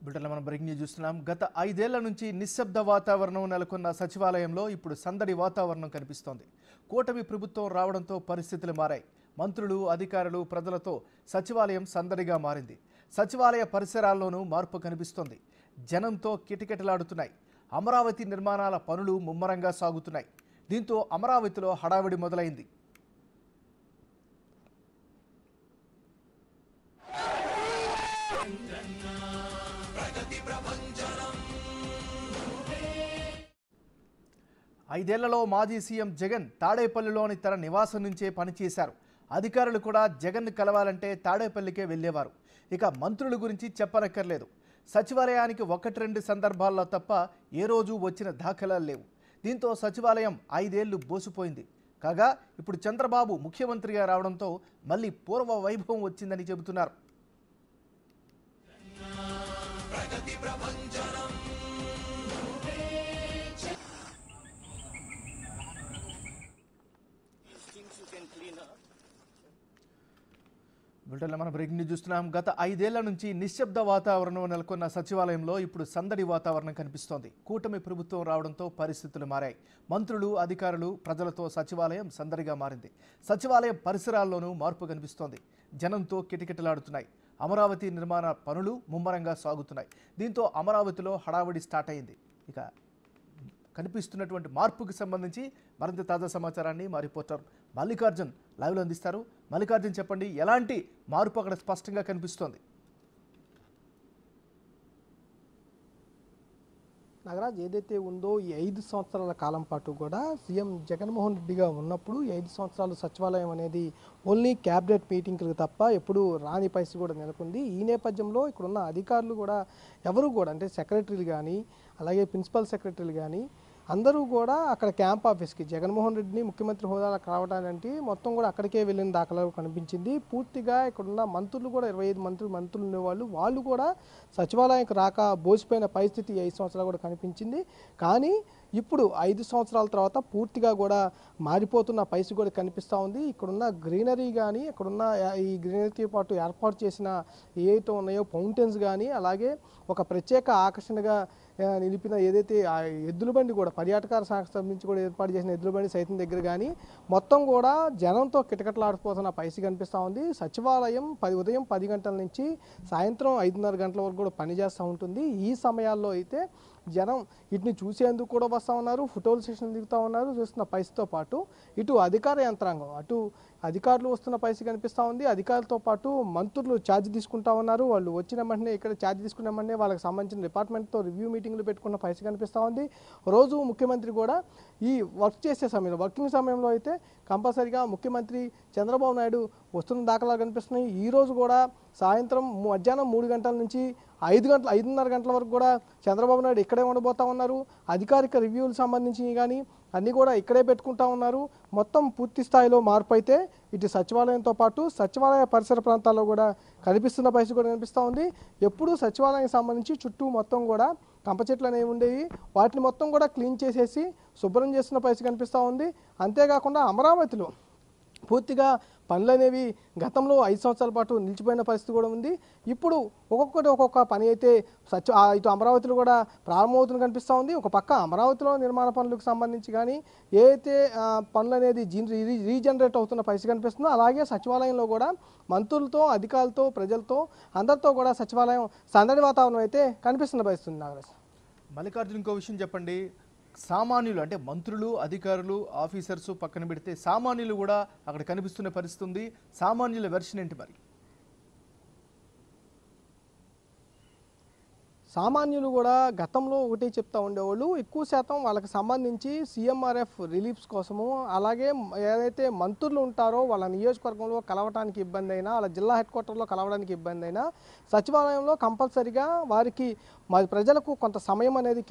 బిడ్డల మనం breaking news చూస్తున్నాం. గత 5 ఏళ్ల నుంచి నిశ్శబ్ద వాతావరణం నెలకొన్న సచివాలయంలో ఇప్పుడు సందడి వాతావరణం కనిపిస్తోంది. కూటమి ప్రభుత్వం రావడంతో పరిస్థితులు మారాయి. మంత్రులు, అధికారులు, ప్రజలతో సచివాలయం సందడిగా మారింది. సచివాలయ పరిసరాల్లోనూ మార్పు కనిపిస్తోంది. జనంతో కిటకిటలాడుతున్నాయి. అమరావతి నిర్మాణాల పనులు ముమ్మరంగా సాగుతున్నాయి. దీంతో అమరావతిలో హడావిడి మొదలైంది. ఐదేళ్లలో మాజీ సీఎం జగన్ తాడేపల్లిలోని తన నివాసం నుంచే పనిచేశారు. అధికారులు కూడా జగన్ను కలవాలంటే తాడేపల్లికే వెళ్ళేవారు. ఇక మంత్రుల గురించి చెప్పనక్కర్లేదు. సచివాలయానికి 1-2 సందర్భాల్లో తప్ప ఏ రోజు వచ్చిన దాఖలాలు లేవు. దీంతో సచివాలయం 5 ఏళ్లు బోసిపోయింది. కాగా ఇప్పుడు చంద్రబాబు ముఖ్యమంత్రిగా రావడంతో మళ్ళీ పూర్వ వైభవం వచ్చిందని చెబుతున్నారు. బిడ్డల మనం బ్రేకింగ్ న్యూస్ చూస్తున్నాం. గత 5 ఏళ్ల నుంచి నిశ్శబ్ద వాతావరణం నెలకొన్న సచివాలయంలో ఇప్పుడు సందడి వాతావరణం కనిపిస్తోంది. కూటమి ప్రభుత్వం రావడంతో పరిస్థితులు మారాయి. మంత్రులు, అధికారులు, ప్రజలతో సచివాలయం సందడిగా మారింది. సచివాలయం పరిసరాల్లోనూ మార్పు కనిపిస్తోంది. జనంతో కిటకిటలాడుతున్నాయి. అమరావతి నిర్మాణ పనులు ముమ్మరంగా సాగుతున్నాయి. దీంతో అమరావతిలో హడావిడి స్టార్ట్ అయింది. ఇక కనిపిస్తున్నటువంటి మార్పుకి సంబంధించి మరింత తాజా సమాచారాన్ని మా రిపోర్టర్ మల్లికార్జున్ లైవ్లో అందిస్తారు. మల్లికార్జున్, చెప్పండి, ఎలాంటి మార్పు అక్కడ స్పష్టంగా కనిపిస్తోంది? నాగరాజ్, ఏదైతే ఉందో ఈ 5 సంవత్సరాల కాలం పాటు కూడా సీఎం జగన్మోహన్ రెడ్డిగా ఉన్నప్పుడు 5 సంవత్సరాలు సచివాలయం అనేది ఓన్లీ క్యాబినెట్ మీటింగ్లకు తప్ప ఎప్పుడు రాని పరిస్థితి కూడా నెలకొంది. ఈ నేపథ్యంలో ఇక్కడున్న అధికారులు కూడా ఎవరు కూడా అంటే సెక్రటరీలు కానీ అలాగే ప్రిన్సిపల్ సెక్రటరీలు కానీ అందరూ కూడా అక్కడ క్యాంప్ ఆఫీస్కి జగన్మోహన్ రెడ్డిని ముఖ్యమంత్రి హోదాలో కావడానికి మొత్తం కూడా అక్కడికే వెళ్ళిన దాఖలాలు కనిపించింది. పూర్తిగా ఇక్కడున్న మంత్రులు కూడా 25 మంత్రులు ఉండేవాళ్ళు, వాళ్ళు కూడా సచివాలయానికి రాక బోసిపోయిన పరిస్థితి 5 సంవత్సరాలు కూడా కనిపించింది. కానీ ఇప్పుడు 5 సంవత్సరాల తర్వాత పూర్తిగా కూడా మారిపోతున్న పరిస్థితి కూడా కనిపిస్తూ ఉంది. ఇక్కడున్న గ్రీనరీ కానీ ఇక్కడున్న ఈ గ్రీనరీతో పాటు ఏర్పాటు చేసిన ఏవైతే ఉన్నాయో ఫౌంటైన్స్ కానీ అలాగే ఒక ప్రత్యేక ఆకర్షణగా నిలిపిన ఏదైతే ఆ ఎద్దుల బండి కూడా పర్యాటక శాఖ సంబంధించి కూడా ఏర్పాటు చేసిన ఎద్దుల బండి సైతం దగ్గర కానీ మొత్తం కూడా జనంతో కిటకిటలాడిపోతున్న పరిస్థితి కనిపిస్తూ ఉంది. సచివాలయం ఉదయం 10 గంటల నుంచి సాయంత్రం 5:30 గంటల వరకు కూడా పనిచేస్తూ ఉంటుంది. ఈ సమయాల్లో అయితే జనం వీటిని చూసేందుకు కూడా వస్తూ ఉన్నారు, ఫోటోలు సెషన్ దిగుతూ ఉన్నారు. చూస్తున్న పరిస్థితితో పాటు ఇటు అధికార యంత్రాంగం అటు అధికారులు వస్తున్న పరిస్థితి కనిపిస్తూ ఉంది. అధికారులతో పాటు మంత్రులు ఛార్జ్ తీసుకుంటా ఉన్నారు. వాళ్ళు వచ్చిన వెంటనే ఇక్కడ ఛార్జ్ తీసుకున్న వెంటనే వాళ్ళకి సంబంధించిన డిపార్ట్మెంట్తో రివ్యూ మీటింగ్లు పెట్టుకున్న పరిస్థితి కనిపిస్తూ ఉంది. రోజు ముఖ్యమంత్రి కూడా ఈ వర్కింగ్ సమయంలో అయితే కంపల్సరీగా ముఖ్యమంత్రి చంద్రబాబు నాయుడు వస్తున్న దాఖలాలు కనిపిస్తున్నాయి. ఈరోజు కూడా సాయంత్రం మధ్యాహ్నం 3 గంటల నుంచి 5:30 గంటల వరకు కూడా చంద్రబాబు నాయుడు ఇక్కడే ఉండబోతూ ఉన్నారు. అధికారిక రివ్యూలకు సంబంధించి కానీ అన్నీ కూడా ఇక్కడే పెట్టుకుంటా ఉన్నారు. మొత్తం పూర్తి స్థాయిలో మార్పు అయితే ఇటు సచివాలయంతో పాటు సచివాలయ పరిసర ప్రాంతాల్లో కూడా కనిపిస్తున్న పరిస్థితి కూడా కనిపిస్తూ ఉంది. ఎప్పుడు సచివాలయానికి సంబంధించి చుట్టూ మొత్తం కూడా కంప చెట్లు అనేవి ఉండేవి, వాటిని మొత్తం కూడా క్లీన్ చేసేసి శుభ్రం చేస్తున్న పరిస్థితి కనిపిస్తూ ఉంది. అంతేకాకుండా అమరావతిలో పూర్తిగా పనులు అనేవి గతంలో 5 సంవత్సరాల పాటు నిలిచిపోయిన పరిస్థితి కూడా ఉంది. ఇప్పుడు ఒక్కొక్క పని అయితే ఇటు అమరావతిలో కూడా ప్రారంభమవుతున్న కనిపిస్తూ ఉంది. ఒక పక్క అమరావతిలో నిర్మాణ పనులకు సంబంధించి కానీ ఏదైతే పనులు అనేది రీజనరేట్ అవుతున్న పరిస్థితి కనిపిస్తుందో అలాగే సచివాలయంలో కూడా మంత్రులతో, అధికారులతో, ప్రజలతో అందరితో కూడా సచివాలయం సందడి వాతావరణం అయితే కనిపిస్తున్న పరిస్థితి. నాగరాజ్, మల్లికార్జున్, ఇంకో విషయం చెప్పండి. సామాన్యులు అంటే మంత్రులు, అధికారులు, ఆఫీసర్స్ పక్కన పెడితే సామాన్యులు కూడా అక్కడ కనిపిస్తున్న పరిస్థితి ఉంది. సామాన్యుల వెర్షన్ ఏంటి మరి? సామాన్యులు కూడా గతంలో ఒకటే చెప్తా ఉండేవాళ్ళు, ఎక్కువ శాతం వాళ్ళకి సంబంధించి సీఎంఆర్ఎఫ్ రిలీఫ్స్ కోసము అలాగే ఏదైతే మంత్రులు ఉంటారో వాళ్ళ నియోజకవర్గంలో కలవడానికి ఇబ్బంది అయినా వాళ్ళ జిల్లా హెడ్ క్వార్టర్లో కలవడానికి ఇబ్బంది అయినా సచివాలయంలో కంపల్సరీగా వారికి ప్రజలకు కొంత సమయం అనేది